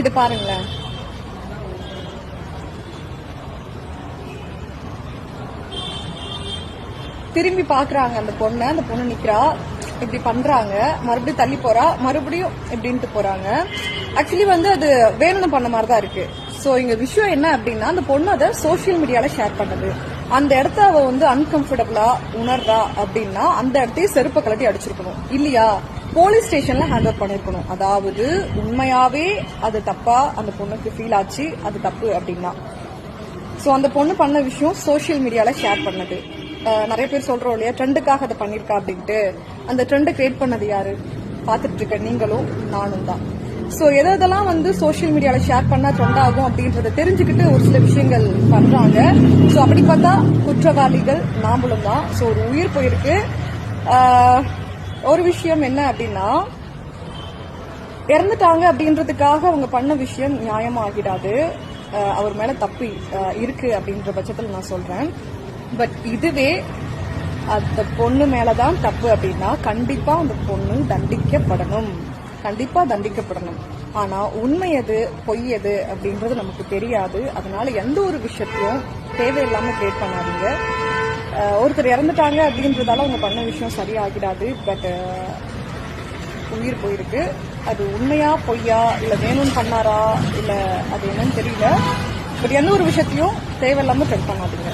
இது பாருங்களேன், திரும்பி பாக்குறாங்க அந்த பொண்ணு நிக்கிறா, இப்படி பண்றாங்க, மறுபடியும் தள்ளி போறா, மறுபடியும் இப்படின்ட்டு போறாங்க. ஆக்சுவலி அது வேணும்னு பண்ண மாதிரி தான் இருக்கு. சோ இங்க விஷயம் என்ன அப்படின்னா, அந்த பொண்ணு அதை சோசியல் மீடியால ஷேர் பண்ணது. அந்த இடத்த அவ அன்கம்ஃபர்டபுளா உணர்றா அப்படின்னா அந்த இடத்தையும் செருப்பை கலட்டி அடிச்சிருக்கணும் இல்லையா? போலீஸ் ஸ்டேஷன்ல ஹேண்ட் ஓவர் பண்ணிருக்கணும். அதாவது உண்மையாவே அது தப்பா அந்த பொண்ணுக்கு ஃபீல் ஆச்சு, அது தப்பு அப்படின்னா. சோ அந்த பொண்ணு பண்ண விஷயம் சோசியல் மீடியால ஷேர் பண்ணது. நிறைய பேர் சொல்றோம் இல்லையா, ட்ரெண்டுக்காக அதை பண்ணிருக்கா அப்படின்ட்டு. அந்த ட்ரெண்டை கிரியேட் பண்ணது யாரு? பாத்துட்டு இருக்க நீங்களும் நானும் தான். சோ எதெல்லாம் சோசியல் மீடியால ஷேர் பண்ணா ட்ரெண்ட் ஆகும் அப்படின்றத தெரிஞ்சுக்கிட்டு ஒரு சில விஷயங்கள் பண்றாங்க. சோ அப்படி பார்த்தா குற்றவாளிகள் நாமளும் தான். சோ ஒரு உயிர் போயிருக்கு. ஒரு விஷயம் என்ன அப்படின்னா, இறந்துட்டாங்க அப்படின்றதுக்காக அவங்க பண்ண விஷயம் நியாயமாகிடாது. அவர் மேல தப்பு இருக்கு அப்படின்ற பட்சத்தில் நான் சொல்றேன். பட் இதுவே அந்த பொண்ணு மேலதான் தப்பு அப்படின்னா கண்டிப்பா அந்த பொண்ணு தண்டிக்கப்படணும், கண்டிப்பா தண்டிக்கப்படணும். ஆனா உண்மை எது பொய் எது அப்படின்றது நமக்கு தெரியாது. அதனால எந்த ஒரு விஷயத்தையும் தேவையில்லாம கிரியேட் பண்ணாதீங்க. ஒருத்தர் இறந்துட்டாங்க அப்படின்றதால அவங்க பண்ண விஷயம் சரியாகிடாது. பட் உயிர் போயிருக்கு. அது உண்மையா பொய்யா, இல்ல வேணும்னு பண்ணாரா, இல்ல அது என்னன்னு தெரியல. பட் எந்த ஒரு விஷயத்தையும் தேவையில்லாம ட்ரெண்ட் பண்ணாதீங்க.